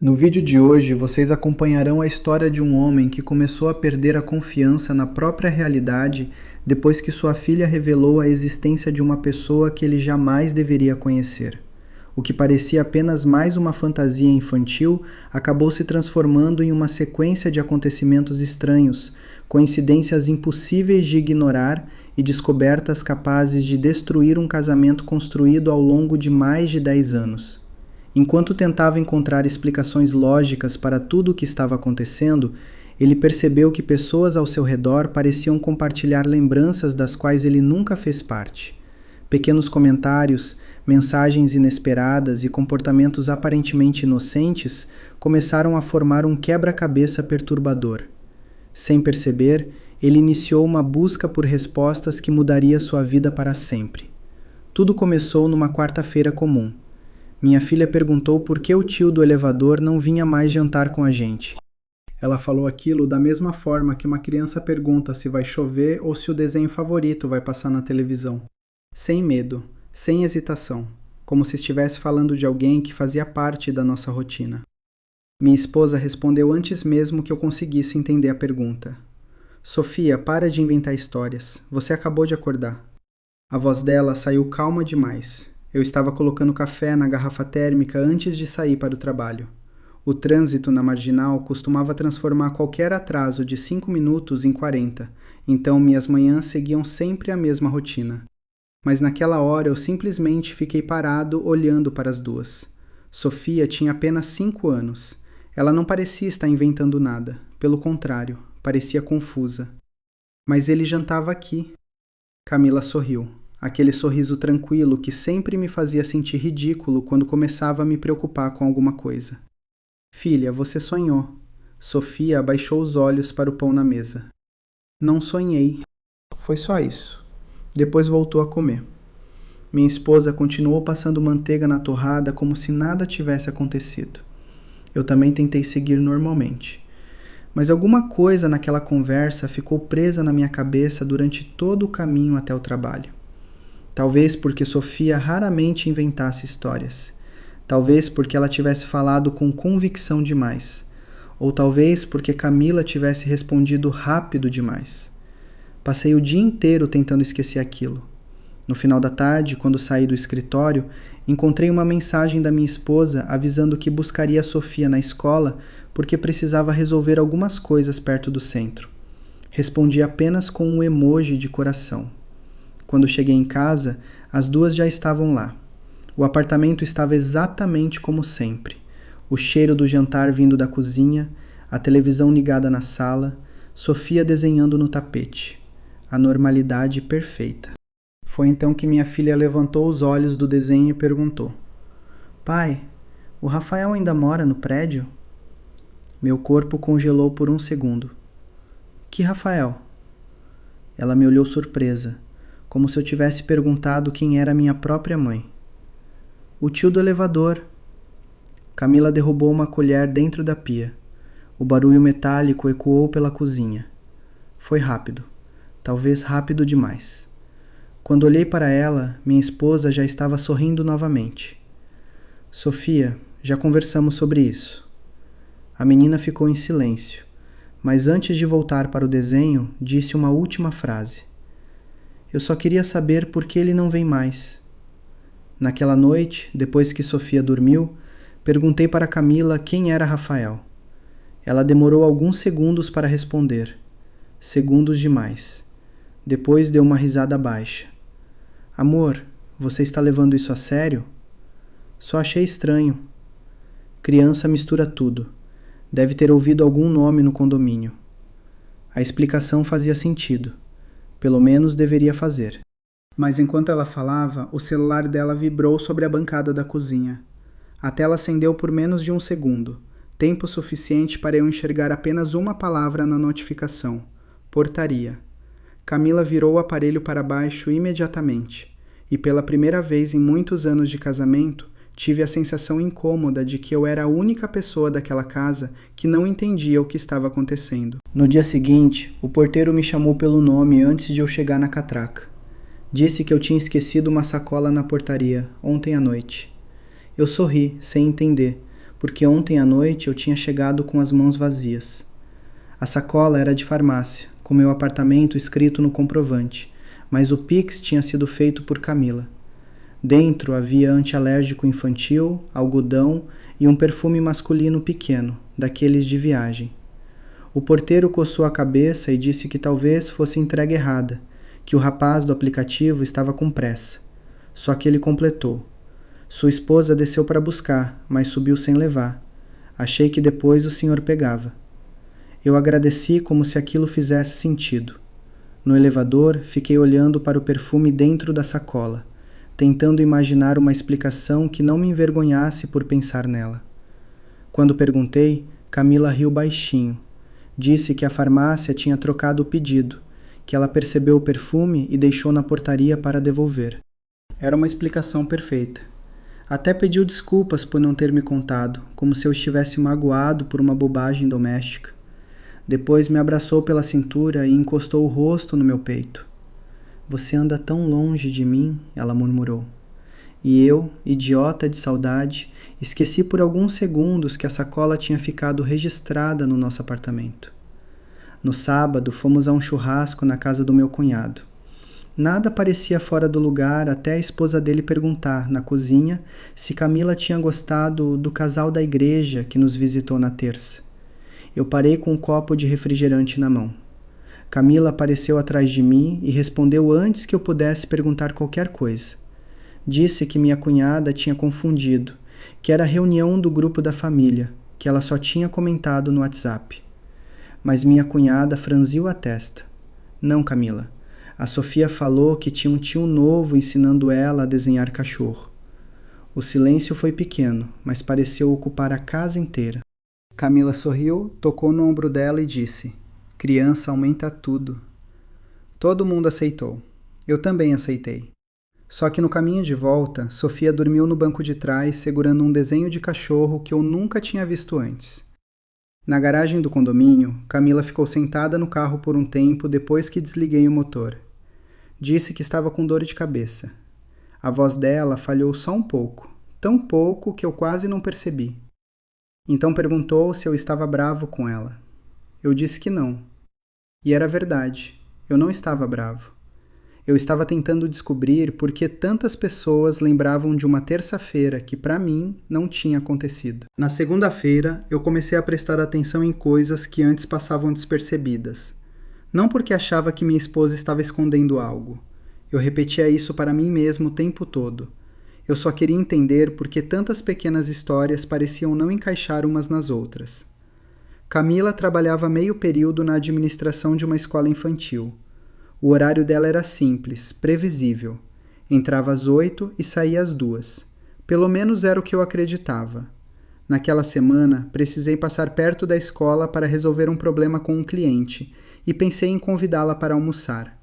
No vídeo de hoje, vocês acompanharão a história de um homem que começou a perder a confiança na própria realidade depois que sua filha revelou a existência de uma pessoa que ele jamais deveria conhecer. O que parecia apenas mais uma fantasia infantil acabou se transformando em uma sequência de acontecimentos estranhos, coincidências impossíveis de ignorar e descobertas capazes de destruir um casamento construído ao longo de mais de 10 anos. Enquanto tentava encontrar explicações lógicas para tudo o que estava acontecendo, ele percebeu que pessoas ao seu redor pareciam compartilhar lembranças das quais ele nunca fez parte. Pequenos comentários, mensagens inesperadas e comportamentos aparentemente inocentes começaram a formar um quebra-cabeça perturbador. Sem perceber, ele iniciou uma busca por respostas que mudaria sua vida para sempre. Tudo começou numa quarta-feira comum. Minha filha perguntou por que o tio do elevador não vinha mais jantar com a gente. Ela falou aquilo da mesma forma que uma criança pergunta se vai chover ou se o desenho favorito vai passar na televisão. Sem medo, sem hesitação, como se estivesse falando de alguém que fazia parte da nossa rotina. Minha esposa respondeu antes mesmo que eu conseguisse entender a pergunta. Sofia, para de inventar histórias. Você acabou de acordar. A voz dela saiu calma demais. Eu estava colocando café na garrafa térmica antes de sair para o trabalho. O trânsito na Marginal costumava transformar qualquer atraso de 5 minutos em 40, então minhas manhãs seguiam sempre a mesma rotina. Mas naquela hora eu simplesmente fiquei parado olhando para as duas. Sofia tinha apenas 5 anos. Ela não parecia estar inventando nada, pelo contrário, parecia confusa. Mas ele jantava aqui. Camila sorriu. Aquele sorriso tranquilo que sempre me fazia sentir ridículo quando começava a me preocupar com alguma coisa. Filha, você sonhou. Sofia abaixou os olhos para o pão na mesa. Não sonhei. Foi só isso. Depois voltou a comer. Minha esposa continuou passando manteiga na torrada como se nada tivesse acontecido. Eu também tentei seguir normalmente. Mas alguma coisa naquela conversa ficou presa na minha cabeça durante todo o caminho até o trabalho. Talvez porque Sofia raramente inventasse histórias. Talvez porque ela tivesse falado com convicção demais. Ou talvez porque Camila tivesse respondido rápido demais. Passei o dia inteiro tentando esquecer aquilo. No final da tarde, quando saí do escritório, encontrei uma mensagem da minha esposa avisando que buscaria a Sofia na escola porque precisava resolver algumas coisas perto do centro. Respondi apenas com um emoji de coração. Quando cheguei em casa, as duas já estavam lá. O apartamento estava exatamente como sempre. O cheiro do jantar vindo da cozinha, a televisão ligada na sala, Sofia desenhando no tapete. A normalidade perfeita. Foi então que minha filha levantou os olhos do desenho e perguntou: Pai, o Rafael ainda mora no prédio? Meu corpo congelou por um segundo. Que Rafael? Ela me olhou surpresa, como se eu tivesse perguntado quem era minha própria mãe. O tio do elevador. Camila derrubou uma colher dentro da pia. O barulho metálico ecoou pela cozinha. Foi rápido, talvez rápido demais. Quando olhei para ela, minha esposa já estava sorrindo novamente. Sofia, já conversamos sobre isso. A menina ficou em silêncio, mas antes de voltar para o desenho, disse uma última frase. Eu só queria saber por que ele não vem mais. Naquela noite, depois que Sofia dormiu, perguntei para Camila quem era Rafael. Ela demorou alguns segundos para responder. Segundos demais. Depois deu uma risada baixa. Amor, você está levando isso a sério? Só achei estranho. Criança mistura tudo. Deve ter ouvido algum nome no condomínio. A explicação fazia sentido. Pelo menos deveria fazer. Mas enquanto ela falava, o celular dela vibrou sobre a bancada da cozinha. A tela acendeu por menos de um segundo, tempo suficiente para eu enxergar apenas uma palavra na notificação: portaria. Camila virou o aparelho para baixo imediatamente, e pela primeira vez em muitos anos de casamento, tive a sensação incômoda de que eu era a única pessoa daquela casa que não entendia o que estava acontecendo. No dia seguinte, o porteiro me chamou pelo nome antes de eu chegar na catraca. Disse que eu tinha esquecido uma sacola na portaria, ontem à noite. Eu sorri, sem entender, porque ontem à noite eu tinha chegado com as mãos vazias. A sacola era de farmácia, com meu apartamento escrito no comprovante, mas o Pix tinha sido feito por Camila. Dentro havia antialérgico infantil, algodão e um perfume masculino pequeno, daqueles de viagem. O porteiro coçou a cabeça e disse que talvez fosse entrega errada, que o rapaz do aplicativo estava com pressa. Só que ele completou. Sua esposa desceu para buscar, mas subiu sem levar. Achei que depois o senhor pegava. Eu agradeci como se aquilo fizesse sentido. No elevador, fiquei olhando para o perfume dentro da sacola, tentando imaginar uma explicação que não me envergonhasse por pensar nela. Quando perguntei, Camila riu baixinho. Disse que a farmácia tinha trocado o pedido, que ela percebeu o perfume e deixou na portaria para devolver. Era uma explicação perfeita. Até pediu desculpas por não ter me contado, como se eu estivesse magoado por uma bobagem doméstica. Depois me abraçou pela cintura e encostou o rosto no meu peito. Você anda tão longe de mim, ela murmurou. E eu, idiota de saudade, esqueci por alguns segundos que a sacola tinha ficado registrada no nosso apartamento. No sábado, fomos a um churrasco na casa do meu cunhado. Nada parecia fora do lugar até a esposa dele perguntar, na cozinha, se Camila tinha gostado do casal da igreja que nos visitou na terça. Eu parei com um copo de refrigerante na mão. Camila apareceu atrás de mim e respondeu antes que eu pudesse perguntar qualquer coisa. Disse que minha cunhada tinha confundido, que era a reunião do grupo da família, que ela só tinha comentado no WhatsApp. Mas minha cunhada franziu a testa. Não, Camila. A Sofia falou que tinha um tio novo ensinando ela a desenhar cachorro. O silêncio foi pequeno, mas pareceu ocupar a casa inteira. Camila sorriu, tocou no ombro dela e disse: Criança aumenta tudo. Todo mundo aceitou. Eu também aceitei. Só que no caminho de volta, Sofia dormiu no banco de trás segurando um desenho de cachorro que eu nunca tinha visto antes. Na garagem do condomínio, Camila ficou sentada no carro por um tempo depois que desliguei o motor. Disse que estava com dor de cabeça. A voz dela falhou só um pouco, tão pouco que eu quase não percebi. Então perguntou se eu estava bravo com ela. Eu disse que não. E era verdade, eu não estava bravo. Eu estava tentando descobrir por que tantas pessoas lembravam de uma terça-feira que, para mim, não tinha acontecido. Na segunda-feira, eu comecei a prestar atenção em coisas que antes passavam despercebidas. Não porque achava que minha esposa estava escondendo algo. Eu repetia isso para mim mesmo o tempo todo. Eu só queria entender por que tantas pequenas histórias pareciam não encaixar umas nas outras. Camila trabalhava meio período na administração de uma escola infantil. O horário dela era simples, previsível. Entrava às 8 e saía às 2. Pelo menos era o que eu acreditava. Naquela semana, precisei passar perto da escola para resolver um problema com um cliente e pensei em convidá-la para almoçar.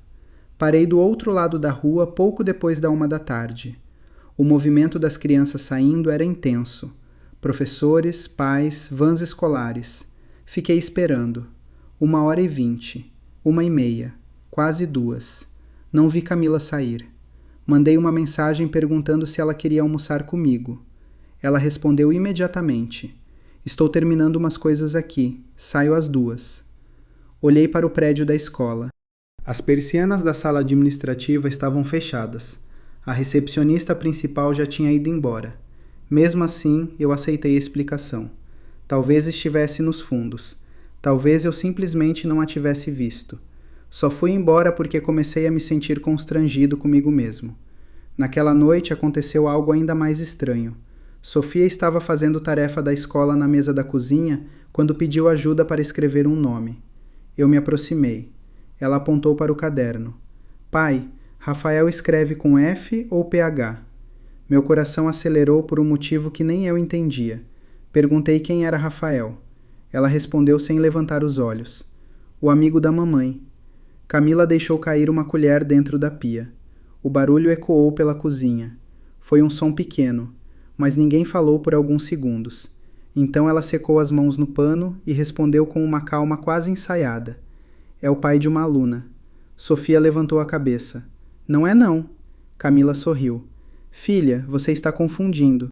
Parei do outro lado da rua pouco depois da 1 da tarde. O movimento das crianças saindo era intenso. Professores, pais, vans escolares. Fiquei esperando. 1h20, 1h30. Quase 2. Não vi Camila sair. Mandei uma mensagem perguntando se ela queria almoçar comigo. Ela respondeu imediatamente. Estou terminando umas coisas aqui. Saio às 2. Olhei para o prédio da escola. As persianas da sala administrativa estavam fechadas. A recepcionista principal já tinha ido embora. Mesmo assim, eu aceitei a explicação. Talvez estivesse nos fundos. Talvez eu simplesmente não a tivesse visto. Só fui embora porque comecei a me sentir constrangido comigo mesmo. Naquela noite aconteceu algo ainda mais estranho. Sofia estava fazendo tarefa da escola na mesa da cozinha quando pediu ajuda para escrever um nome. Eu me aproximei. Ela apontou para o caderno. Pai, Rafael escreve com F ou PH? Meu coração acelerou por um motivo que nem eu entendia. Perguntei quem era Rafael. Ela respondeu sem levantar os olhos. O amigo da mamãe. Camila deixou cair uma colher dentro da pia. O barulho ecoou pela cozinha. Foi um som pequeno, mas ninguém falou por alguns segundos. Então ela secou as mãos no pano e respondeu com uma calma quase ensaiada. É o pai de uma aluna. Sofia levantou a cabeça. Não é não. Camila sorriu. Filha, você está confundindo.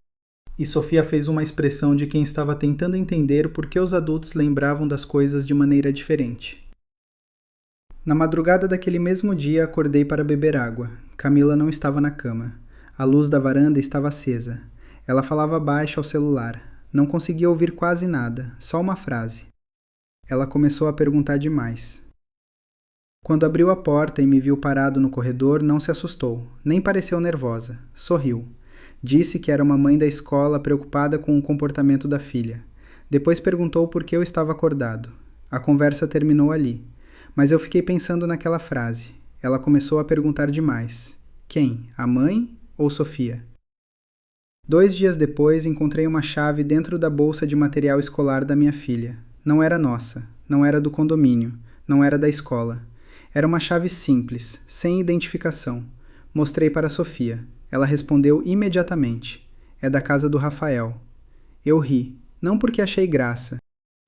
E Sofia fez uma expressão de quem estava tentando entender por que os adultos lembravam das coisas de maneira diferente. Na madrugada daquele mesmo dia, acordei para beber água. Camila não estava na cama. A luz da varanda estava acesa. Ela falava baixo ao celular. Não conseguia ouvir quase nada, só uma frase. Ela começou a perguntar demais. Quando abriu a porta e me viu parado no corredor, não se assustou, nem pareceu nervosa. Sorriu. Disse que era uma mãe da escola preocupada com o comportamento da filha. Depois perguntou por que eu estava acordado. A conversa terminou ali. Mas eu fiquei pensando naquela frase. Ela começou a perguntar demais. Quem? A mãe ou Sofia? 2 dias depois, encontrei uma chave dentro da bolsa de material escolar da minha filha. Não era nossa, não era do condomínio, não era da escola. Era uma chave simples, sem identificação. Mostrei para Sofia. Ela respondeu imediatamente. É da casa do Rafael. Eu ri, não porque achei graça,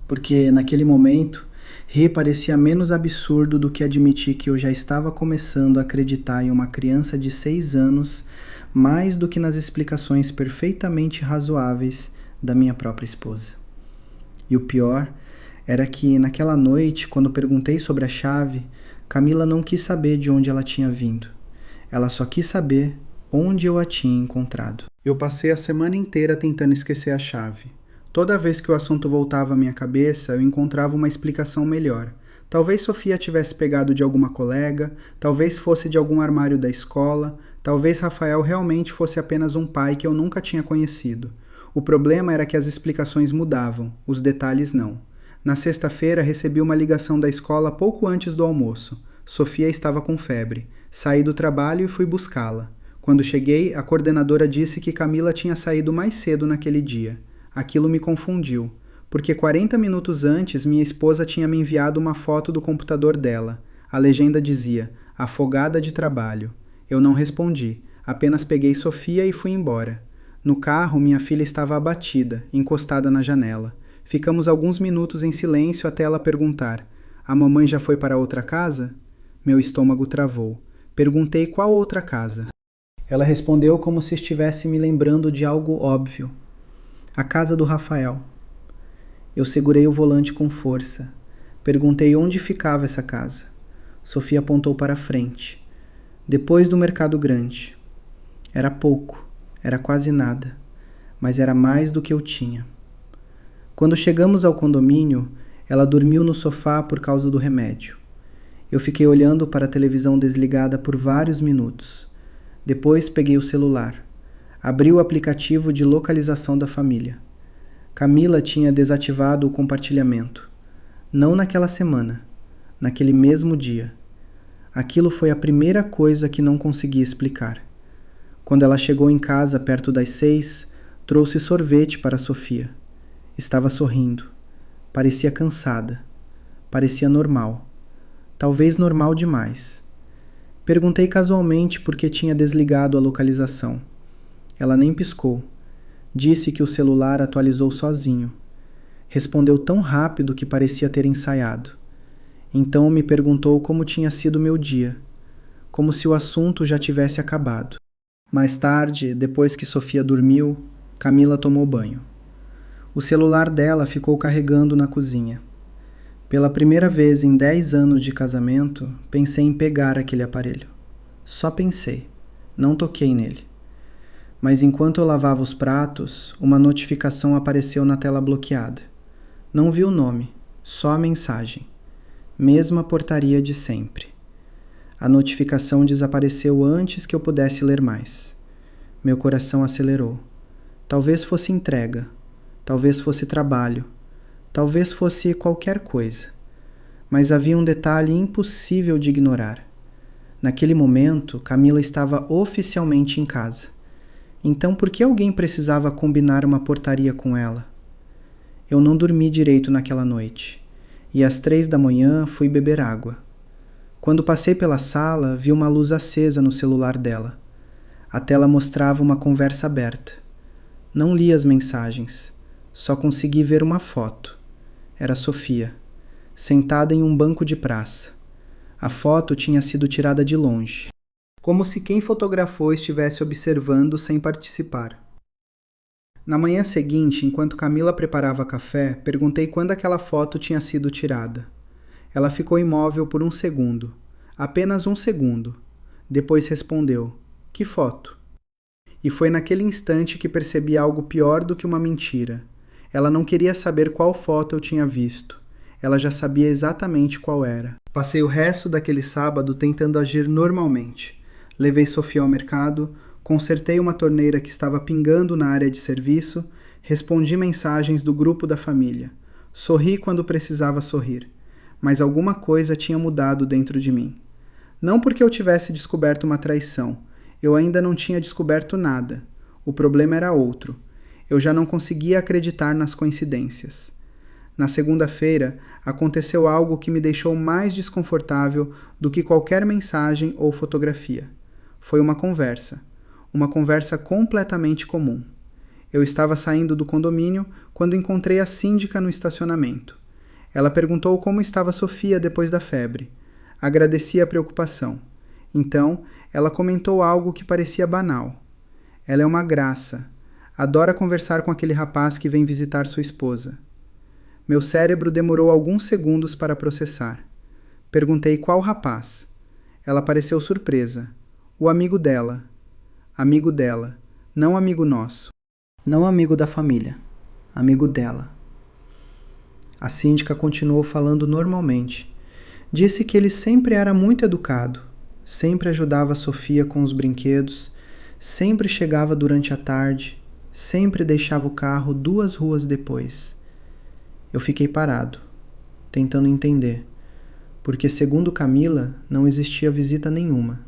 porque naquele momento rir parecia menos absurdo do que admitir que eu já estava começando a acreditar em uma criança de 6 anos mais do que nas explicações perfeitamente razoáveis da minha própria esposa. E o pior era que naquela noite, quando perguntei sobre a chave, Camila não quis saber de onde ela tinha vindo. Ela só quis saber onde eu a tinha encontrado. Eu passei a semana inteira tentando esquecer a chave. Toda vez que o assunto voltava à minha cabeça, eu encontrava uma explicação melhor. Talvez Sofia tivesse pegado de alguma colega, talvez fosse de algum armário da escola, talvez Rafael realmente fosse apenas um pai que eu nunca tinha conhecido. O problema era que as explicações mudavam, os detalhes não. Na sexta-feira, recebi uma ligação da escola pouco antes do almoço. Sofia estava com febre. Saí do trabalho e fui buscá-la. Quando cheguei, a coordenadora disse que Camila tinha saído mais cedo naquele dia. Aquilo me confundiu, porque 40 minutos antes minha esposa tinha me enviado uma foto do computador dela. A legenda dizia, afogada de trabalho. Eu não respondi, apenas peguei Sofia e fui embora. No carro, minha filha estava abatida, encostada na janela. Ficamos alguns minutos em silêncio até ela perguntar, a mamãe já foi para outra casa? Meu estômago travou. Perguntei qual outra casa. Ela respondeu como se estivesse me lembrando de algo óbvio. A casa do Rafael. Eu segurei o volante com força. Perguntei onde ficava essa casa. Sofia apontou para a frente. Depois do Mercado Grande. Era pouco, era quase nada, mas era mais do que eu tinha. Quando chegamos ao condomínio, ela dormiu no sofá por causa do remédio. Eu fiquei olhando para a televisão desligada por vários minutos. Depois peguei o celular. Abri o aplicativo de localização da família. Camila tinha desativado o compartilhamento. Não naquela semana, naquele mesmo dia. Aquilo foi a primeira coisa que não consegui explicar. Quando ela chegou em casa perto das 6, trouxe sorvete para Sofia. Estava sorrindo. Parecia cansada. Parecia normal. Talvez normal demais. Perguntei casualmente por que tinha desligado a localização. Ela nem piscou. Disse que o celular atualizou sozinho. Respondeu tão rápido que parecia ter ensaiado. Então me perguntou como tinha sido meu dia, como se o assunto já tivesse acabado. Mais tarde, depois que Sofia dormiu, Camila tomou banho. O celular dela ficou carregando na cozinha. Pela primeira vez em 10 anos de casamento, pensei em pegar aquele aparelho. Só pensei, não toquei nele. Mas enquanto eu lavava os pratos, uma notificação apareceu na tela bloqueada. Não vi o nome, só a mensagem. Mesma portaria de sempre. A notificação desapareceu antes que eu pudesse ler mais. Meu coração acelerou. Talvez fosse entrega, talvez fosse trabalho, talvez fosse qualquer coisa. Mas havia um detalhe impossível de ignorar. Naquele momento, Camila estava oficialmente em casa. Então por que alguém precisava combinar uma portaria com ela? Eu não dormi direito naquela noite, e às 3 da manhã fui beber água. Quando passei pela sala, vi uma luz acesa no celular dela. A tela mostrava uma conversa aberta. Não li as mensagens, só consegui ver uma foto. Era Sofia, sentada em um banco de praça. A foto tinha sido tirada de longe, como se quem fotografou estivesse observando sem participar. Na manhã seguinte, enquanto Camila preparava café, perguntei quando aquela foto tinha sido tirada. Ela ficou imóvel por um segundo. Apenas um segundo. Depois respondeu: "Que foto?" E foi naquele instante que percebi algo pior do que uma mentira. Ela não queria saber qual foto eu tinha visto. Ela já sabia exatamente qual era. Passei o resto daquele sábado tentando agir normalmente. Levei Sofia ao mercado, consertei uma torneira que estava pingando na área de serviço, respondi mensagens do grupo da família. Sorri quando precisava sorrir. Mas alguma coisa tinha mudado dentro de mim. Não porque eu tivesse descoberto uma traição. Eu ainda não tinha descoberto nada. O problema era outro. Eu já não conseguia acreditar nas coincidências. Na segunda-feira, aconteceu algo que me deixou mais desconfortável do que qualquer mensagem ou fotografia. Foi uma conversa. Uma conversa completamente comum. Eu estava saindo do condomínio quando encontrei a síndica no estacionamento. Ela perguntou como estava Sofia depois da febre. Agradeci a preocupação. Então, ela comentou algo que parecia banal. Ela é uma graça. Adora conversar com aquele rapaz que vem visitar sua esposa. Meu cérebro demorou alguns segundos para processar. Perguntei qual rapaz. Ela pareceu surpresa. O amigo dela. Amigo dela. Não amigo nosso. Não amigo da família. Amigo dela. A síndica continuou falando normalmente. Disse que ele sempre era muito educado. Sempre ajudava a Sofia com os brinquedos. Sempre chegava durante a tarde. Sempre deixava o carro 2 ruas depois. Eu fiquei parado, tentando entender, porque segundo Camila, não existia visita nenhuma.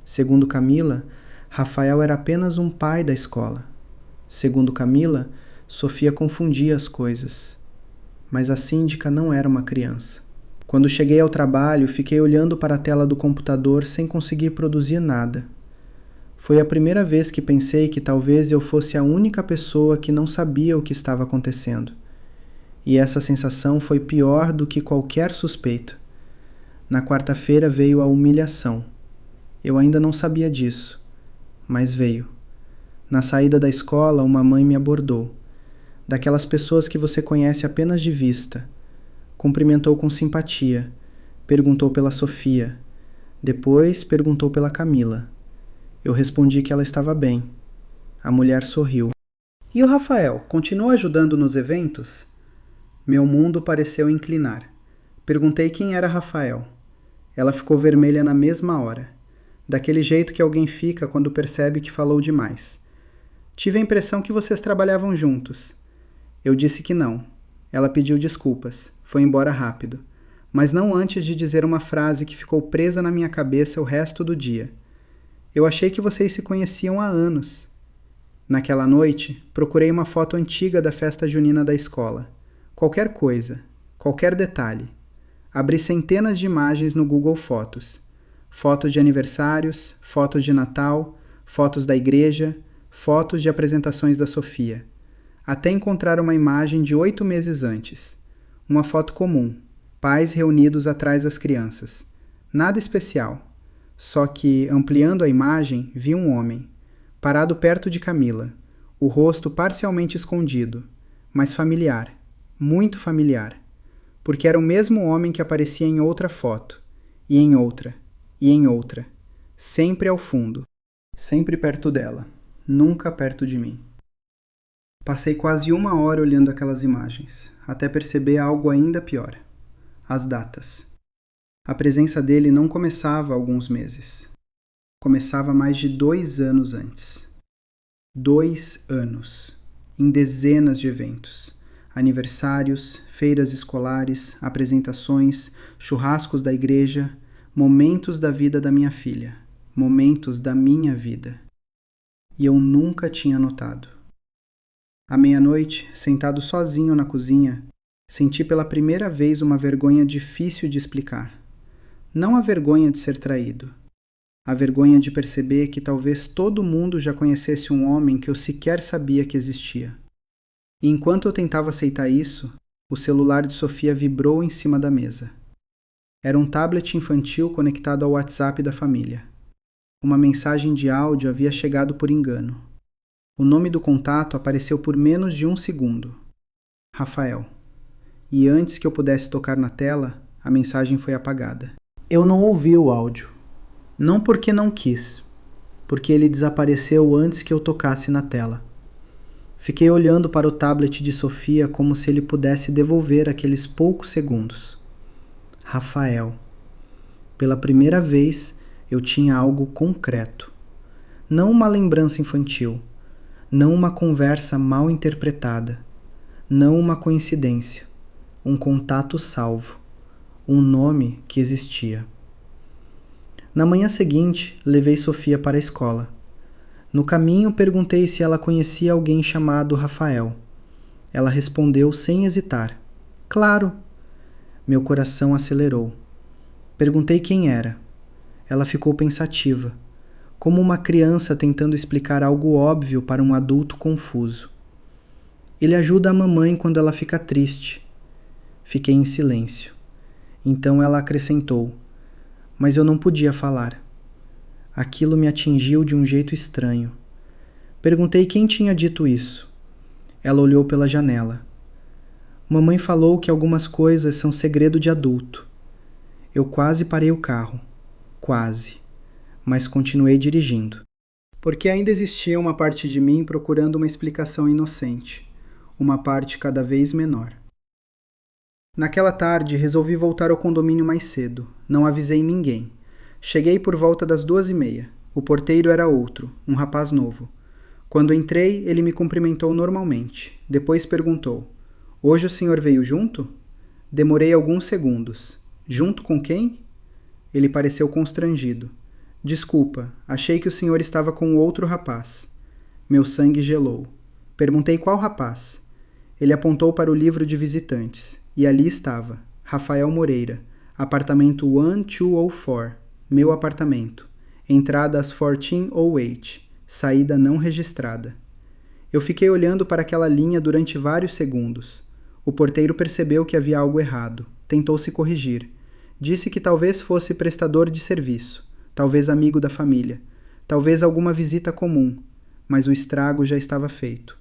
Segundo Camila, Rafael era apenas um pai da escola. Segundo Camila, Sofia confundia as coisas. Mas a síndica não era uma criança. Quando cheguei ao trabalho, fiquei olhando para a tela do computador sem conseguir produzir nada. Foi a primeira vez que pensei que talvez eu fosse a única pessoa que não sabia o que estava acontecendo. E essa sensação foi pior do que qualquer suspeito. Na quarta-feira veio a humilhação. Eu ainda não sabia disso, mas veio. Na saída da escola, uma mãe me abordou. Daquelas pessoas que você conhece apenas de vista. Cumprimentou com simpatia. Perguntou pela Sofia. Depois perguntou pela Camila. Eu respondi que ela estava bem. A mulher sorriu. E o Rafael, continua ajudando nos eventos? Meu mundo pareceu inclinar. Perguntei quem era Rafael. Ela ficou vermelha na mesma hora. Daquele jeito que alguém fica quando percebe que falou demais. Tive a impressão que vocês trabalhavam juntos. Eu disse que não. Ela pediu desculpas. Foi embora rápido. Mas não antes de dizer uma frase que ficou presa na minha cabeça o resto do dia. Eu achei que vocês se conheciam há anos. Naquela noite, procurei uma foto antiga da festa junina da escola. Qualquer coisa, qualquer detalhe. Abri centenas de imagens no Google Fotos. Fotos de aniversários, fotos de Natal, fotos da igreja, fotos de apresentações da Sofia. Até encontrar uma imagem de 8 meses antes. Uma foto comum, pais reunidos atrás das crianças. Nada especial. Só que, ampliando a imagem, vi um homem, parado perto de Camila, o rosto parcialmente escondido, mas familiar. Muito familiar, porque era o mesmo homem que aparecia em outra foto, e em outra, e em outra, sempre ao fundo, sempre perto dela, nunca perto de mim. Passei quase 1 hora olhando aquelas imagens, até perceber algo ainda pior, as datas. A presença dele não começava há alguns meses, começava mais de 2 anos antes. 2 anos, em dezenas de eventos. Aniversários, feiras escolares, apresentações, churrascos da igreja, momentos da vida da minha filha, momentos da minha vida. E eu nunca tinha notado. À meia-noite, sentado sozinho na cozinha, senti pela primeira vez uma vergonha difícil de explicar. Não a vergonha de ser traído. A vergonha de perceber que talvez todo mundo já conhecesse um homem que eu sequer sabia que existia. E enquanto eu tentava aceitar isso, o celular de Sofia vibrou em cima da mesa. Era um tablet infantil conectado ao WhatsApp da família. Uma mensagem de áudio havia chegado por engano. O nome do contato apareceu por menos de 1 segundo. Rafael. E antes que eu pudesse tocar na tela, a mensagem foi apagada. Eu não ouvi o áudio. Não porque não quis, porque ele desapareceu antes que eu tocasse na tela. Fiquei olhando para o tablet de Sofia como se ele pudesse devolver aqueles poucos segundos. Rafael. Pela primeira vez, eu tinha algo concreto. Não uma lembrança infantil. Não uma conversa mal interpretada. Não uma coincidência. Um contato salvo. Um nome que existia. Na manhã seguinte, levei Sofia para a escola. No caminho, perguntei se ela conhecia alguém chamado Rafael. Ela respondeu sem hesitar. Claro! Meu coração acelerou. Perguntei quem era. Ela ficou pensativa, como uma criança tentando explicar algo óbvio para um adulto confuso. Ele ajuda a mamãe quando ela fica triste. Fiquei em silêncio. Então ela acrescentou, mas eu não podia falar. Aquilo me atingiu de um jeito estranho. Perguntei quem tinha dito isso. Ela olhou pela janela. Mamãe falou que algumas coisas são segredo de adulto. Eu quase parei o carro. Quase. Mas continuei dirigindo. Porque ainda existia uma parte de mim procurando uma explicação inocente. Uma parte cada vez menor. Naquela tarde, resolvi voltar ao condomínio mais cedo. Não avisei ninguém. Cheguei por volta das 2:30. O porteiro era outro, um rapaz novo. Quando entrei, ele me cumprimentou normalmente. Depois perguntou, hoje o senhor veio junto? Demorei alguns segundos. Junto com quem? Ele pareceu constrangido. Desculpa, achei que o senhor estava com outro rapaz. Meu sangue gelou. Perguntei qual rapaz. Ele apontou para o livro de visitantes, e ali estava, Rafael Moreira, apartamento 1204, meu apartamento, entrada às 14:08, saída não registrada. Eu fiquei olhando para aquela linha durante vários segundos. O porteiro percebeu que havia algo errado, tentou se corrigir. Disse que talvez fosse prestador de serviço, talvez amigo da família, talvez alguma visita comum, mas o estrago já estava feito.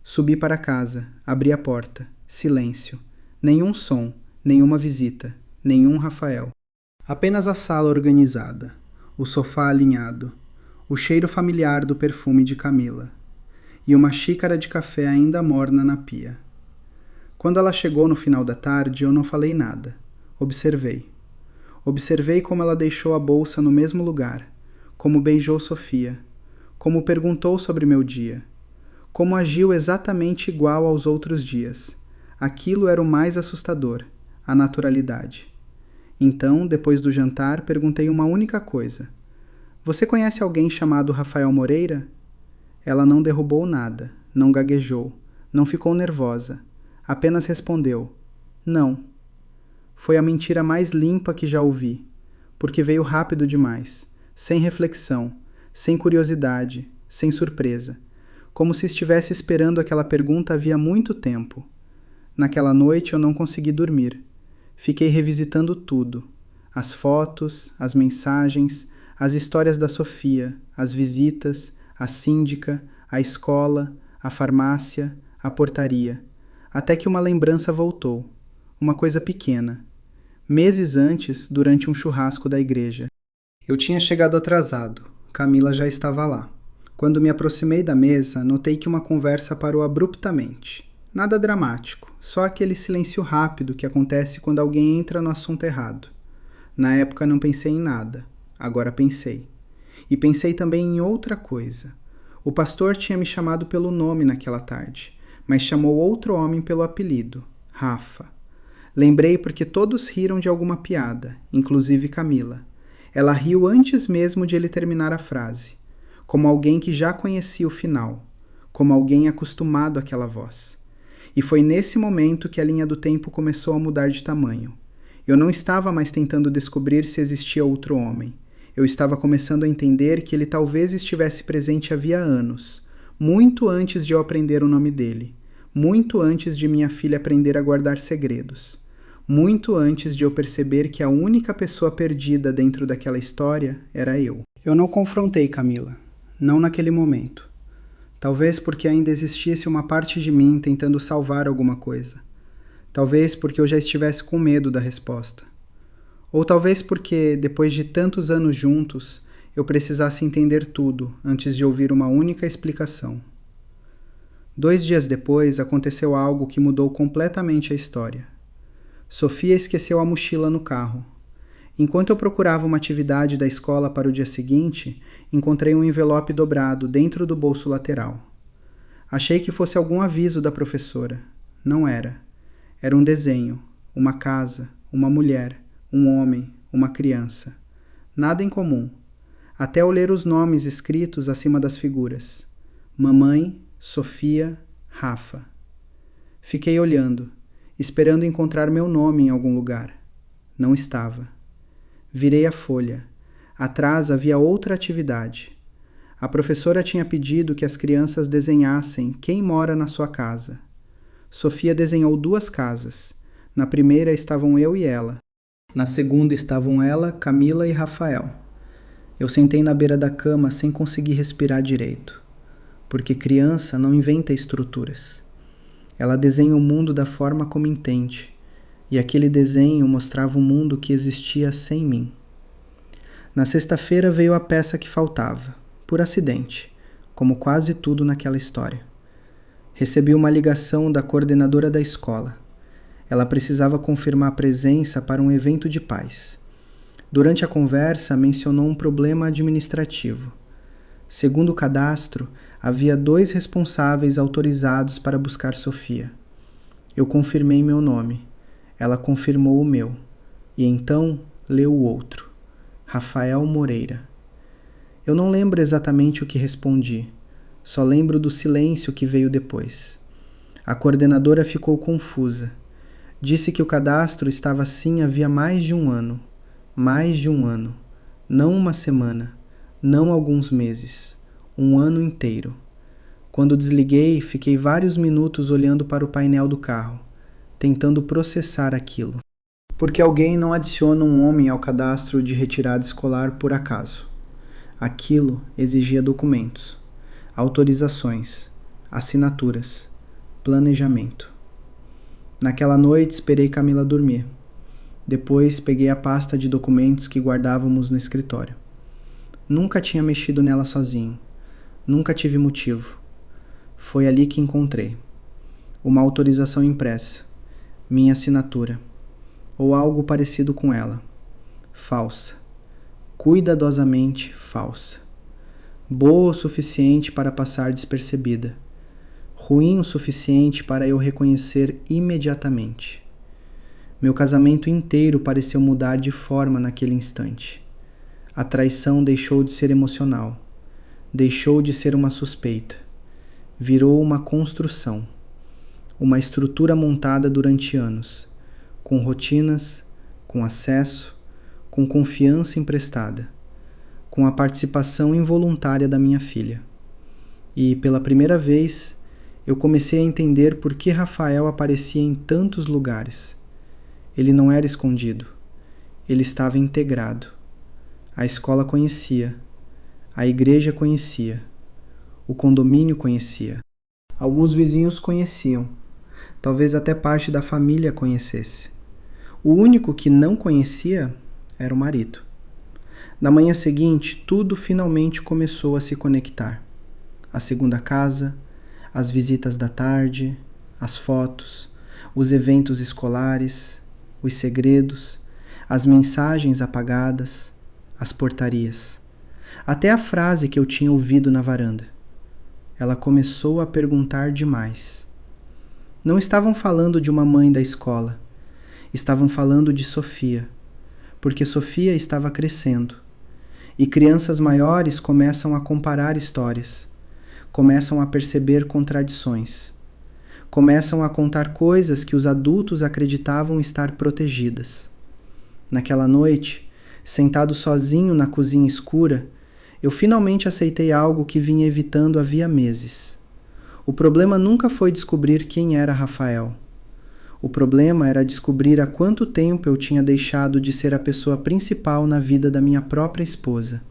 Subi para casa, abri a porta. Silêncio. Nenhum som, nenhuma visita, nenhum Rafael. Apenas a sala organizada, o sofá alinhado, o cheiro familiar do perfume de Camila e uma xícara de café ainda morna na pia. Quando ela chegou no final da tarde, eu não falei nada. Observei. Observei como ela deixou a bolsa no mesmo lugar, como beijou Sofia, como perguntou sobre meu dia, como agiu exatamente igual aos outros dias. Aquilo era o mais assustador, a naturalidade. Então, depois do jantar, perguntei uma única coisa. Você conhece alguém chamado Rafael Moreira? Ela não derrubou nada, não gaguejou, não ficou nervosa. Apenas respondeu, não. Foi a mentira mais limpa que já ouvi, porque veio rápido demais, sem reflexão, sem curiosidade, sem surpresa, como se estivesse esperando aquela pergunta havia muito tempo. Naquela noite eu não consegui dormir. Fiquei revisitando tudo, as fotos, as mensagens, as histórias da Sofia, as visitas, a síndica, a escola, a farmácia, a portaria, até que uma lembrança voltou, uma coisa pequena. Meses antes, durante um churrasco da igreja. Eu tinha chegado atrasado, Camila já estava lá. Quando me aproximei da mesa, notei que uma conversa parou abruptamente. Nada dramático, só aquele silêncio rápido que acontece quando alguém entra no assunto errado. Na época não pensei em nada, agora pensei. E pensei também em outra coisa. O pastor tinha me chamado pelo nome naquela tarde, mas chamou outro homem pelo apelido, Rafa. Lembrei porque todos riram de alguma piada, inclusive Camila. Ela riu antes mesmo de ele terminar a frase, como alguém que já conhecia o final, como alguém acostumado àquela voz. E foi nesse momento que a linha do tempo começou a mudar de tamanho. Eu não estava mais tentando descobrir se existia outro homem. Eu estava começando a entender que ele talvez estivesse presente havia anos, muito antes de eu aprender o nome dele, muito antes de minha filha aprender a guardar segredos, muito antes de eu perceber que a única pessoa perdida dentro daquela história era eu. Eu não confrontei Camila, não naquele momento. Talvez porque ainda existisse uma parte de mim tentando salvar alguma coisa. Talvez porque eu já estivesse com medo da resposta. Ou talvez porque, depois de tantos anos juntos, eu precisasse entender tudo antes de ouvir uma única explicação. 2 dias depois, aconteceu algo que mudou completamente a história. Sofia esqueceu a mochila no carro. Enquanto eu procurava uma atividade da escola para o dia seguinte, encontrei um envelope dobrado dentro do bolso lateral. Achei que fosse algum aviso da professora. Não era. Era um desenho, uma casa, uma mulher, um homem, uma criança. Nada em comum. Até eu ler os nomes escritos acima das figuras. Mamãe, Sofia, Rafa. Fiquei olhando, esperando encontrar meu nome em algum lugar. Não estava. Virei a folha. Atrás havia outra atividade. A professora tinha pedido que as crianças desenhassem quem mora na sua casa. Sofia desenhou 2 casas. Na primeira estavam eu e ela. Na segunda estavam ela, Camila e Rafael. Eu sentei na beira da cama sem conseguir respirar direito. Porque criança não inventa estruturas. Ela desenha o mundo da forma como entende. E aquele desenho mostrava um mundo que existia sem mim. Na sexta-feira veio a peça que faltava, por acidente, como quase tudo naquela história. Recebi uma ligação da coordenadora da escola. Ela precisava confirmar presença para um evento de pais. Durante a conversa, mencionou um problema administrativo. Segundo o cadastro, havia 2 responsáveis autorizados para buscar Sofia. Eu confirmei meu nome. Ela confirmou o meu, e então leu o outro, Rafael Moreira. Eu não lembro exatamente o que respondi, só lembro do silêncio que veio depois. A coordenadora ficou confusa. Disse que o cadastro estava assim havia mais de 1 ano. Mais de 1 ano. Não uma semana, não alguns meses. 1 ano inteiro. Quando desliguei, fiquei vários minutos olhando para o painel do carro, tentando processar aquilo. Porque alguém não adiciona um homem ao cadastro de retirada escolar por acaso. Aquilo exigia documentos, autorizações, assinaturas, planejamento. Naquela noite esperei Camila dormir. Depois peguei a pasta de documentos que guardávamos no escritório. Nunca tinha mexido nela sozinho. Nunca tive motivo. Foi ali que encontrei. Uma autorização impressa. Minha assinatura. Ou algo parecido com ela. Falsa. Cuidadosamente falsa. Boa o suficiente para passar despercebida. Ruim o suficiente para eu reconhecer imediatamente. Meu casamento inteiro pareceu mudar de forma naquele instante. A traição deixou de ser emocional. Deixou de ser uma suspeita. Virou uma construção. Uma estrutura montada durante anos, com rotinas, com acesso, com confiança emprestada, com a participação involuntária da minha filha. E, pela primeira vez, eu comecei a entender por que Rafael aparecia em tantos lugares. Ele não era escondido, ele estava integrado. A escola conhecia, a igreja conhecia, o condomínio conhecia. Alguns vizinhos conheciam. Talvez até parte da família conhecesse. O único que não conhecia era o marido. Na manhã seguinte, tudo finalmente começou a se conectar. A segunda casa, as visitas da tarde, as fotos, os eventos escolares, os segredos, as mensagens apagadas, as portarias. Até a frase que eu tinha ouvido na varanda. Ela começou a perguntar demais. Não estavam falando de uma mãe da escola. Estavam falando de Sofia, porque Sofia estava crescendo. E crianças maiores começam a comparar histórias, começam a perceber contradições, começam a contar coisas que os adultos acreditavam estar protegidas. Naquela noite, sentado sozinho na cozinha escura, eu finalmente aceitei algo que vinha evitando havia meses. O problema nunca foi descobrir quem era Rafael. O problema era descobrir há quanto tempo eu tinha deixado de ser a pessoa principal na vida da minha própria esposa.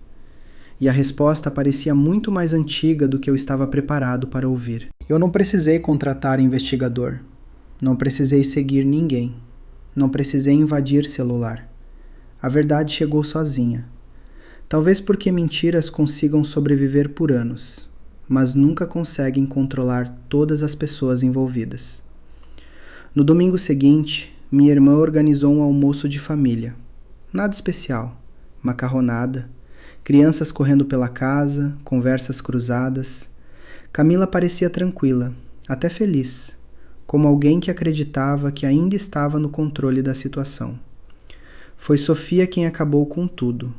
e a resposta parecia muito mais antiga do que eu estava preparado para ouvir. Eu não precisei contratar investigador. Não precisei seguir ninguém. Não precisei invadir celular. A verdade chegou sozinha. Talvez porque mentiras consigam sobreviver por anos, mas nunca conseguem controlar todas as pessoas envolvidas. No domingo seguinte, minha irmã organizou um almoço de família. Nada especial. Macarronada, crianças correndo pela casa, conversas cruzadas. Camila parecia tranquila, até feliz, como alguém que acreditava que ainda estava no controle da situação. Foi Sofia quem acabou com tudo.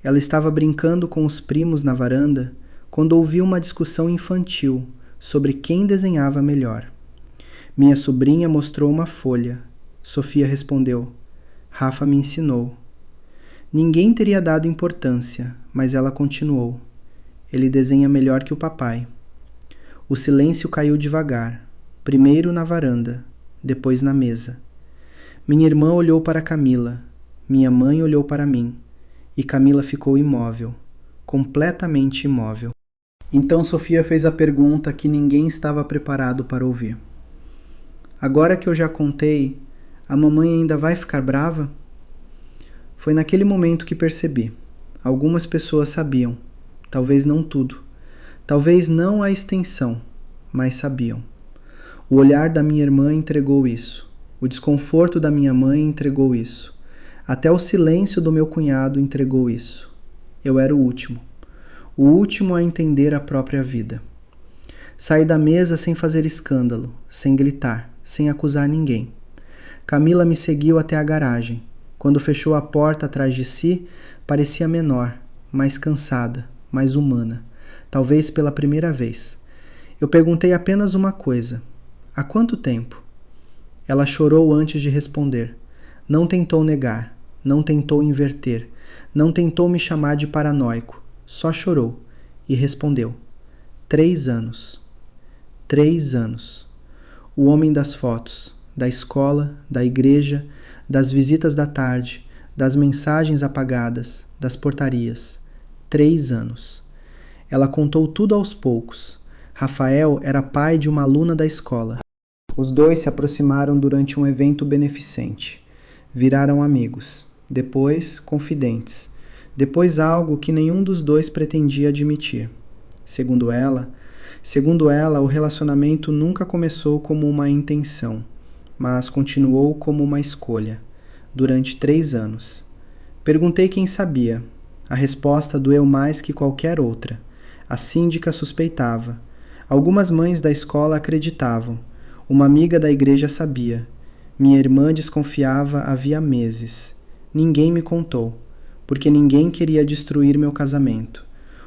Ela estava brincando com os primos na varanda quando ouviu uma discussão infantil sobre quem desenhava melhor. Minha sobrinha mostrou uma folha. Sofia respondeu: Rafa me ensinou. Ninguém teria dado importância, mas ela continuou: ele desenha melhor que o papai. O silêncio caiu devagar, primeiro na varanda, depois na mesa. Minha irmã olhou para Camila, minha mãe olhou para mim, e Camila ficou imóvel, completamente imóvel. Então Sofia fez a pergunta que ninguém estava preparado para ouvir. Agora que eu já contei, a mamãe ainda vai ficar brava? Foi naquele momento que percebi. Algumas pessoas sabiam, talvez não tudo, talvez não a extensão, mas sabiam. O olhar da minha irmã entregou isso, o desconforto da minha mãe entregou isso, até o silêncio do meu cunhado entregou isso. Eu era o último a entender a própria vida. Saí da mesa sem fazer escândalo, sem gritar, sem acusar ninguém. Camila me seguiu até a garagem. Quando fechou a porta atrás de si, parecia menor, mais cansada, mais humana, talvez pela primeira vez. Eu perguntei apenas uma coisa: há quanto tempo? Ela chorou antes de responder. Não tentou negar, não tentou inverter, não tentou me chamar de paranoico, só chorou e respondeu: 3 anos. 3 anos. O homem das fotos, da escola, da igreja, das visitas da tarde, das mensagens apagadas, das portarias. 3 anos. Ela contou tudo aos poucos. Rafael era pai de uma aluna da escola. Os dois se aproximaram durante um evento beneficente. Viraram amigos. Depois, confidentes. Depois, algo que nenhum dos dois pretendia admitir. Segundo ela, o relacionamento nunca começou como uma intenção, mas continuou como uma escolha, durante 3 anos. Perguntei quem sabia. A resposta doeu mais que qualquer outra. A síndica suspeitava. Algumas mães da escola acreditavam. Uma amiga da igreja sabia. Minha irmã desconfiava havia meses. Ninguém me contou, porque ninguém queria destruir meu casamento.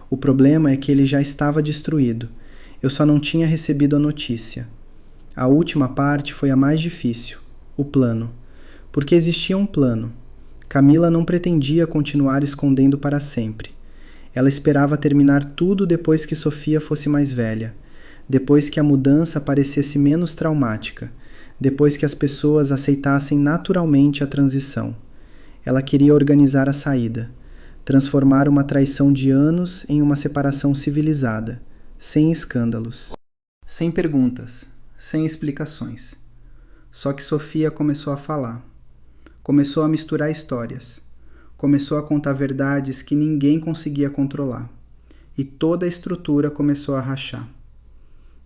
O problema é que ele já estava destruído. Eu só não tinha recebido a notícia. A última parte foi a mais difícil, o plano. Porque existia um plano. Camila não pretendia continuar escondendo para sempre. Ela esperava terminar tudo depois que Sofia fosse mais velha, depois que a mudança parecesse menos traumática, depois que as pessoas aceitassem naturalmente a transição. Ela queria organizar a saída, transformar uma traição de anos em uma separação civilizada, sem escândalos, sem perguntas, sem explicações. Só que Sofia começou a falar. Começou a misturar histórias. Começou a contar verdades que ninguém conseguia controlar. E toda a estrutura começou a rachar.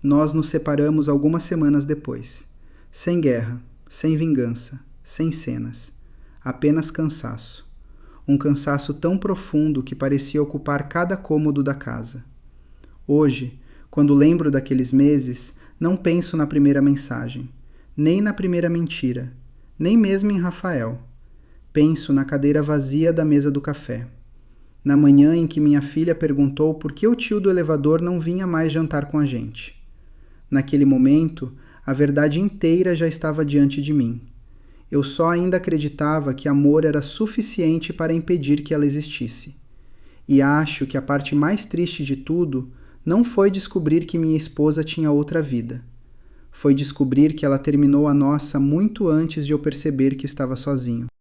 Nós nos separamos algumas semanas depois. Sem guerra, sem vingança, sem cenas. Apenas cansaço. Um cansaço tão profundo que parecia ocupar cada cômodo da casa. Hoje, quando lembro daqueles meses, não penso na primeira mensagem, nem na primeira mentira, nem mesmo em Rafael. Penso na cadeira vazia da mesa do café. Na manhã em que minha filha perguntou por que o tio do elevador não vinha mais jantar com a gente. Naquele momento, a verdade inteira já estava diante de mim. Eu só ainda acreditava que amor era suficiente para impedir que ela existisse. E acho que a parte mais triste de tudo não foi descobrir que minha esposa tinha outra vida. Foi descobrir que ela terminou a nossa muito antes de eu perceber que estava sozinho.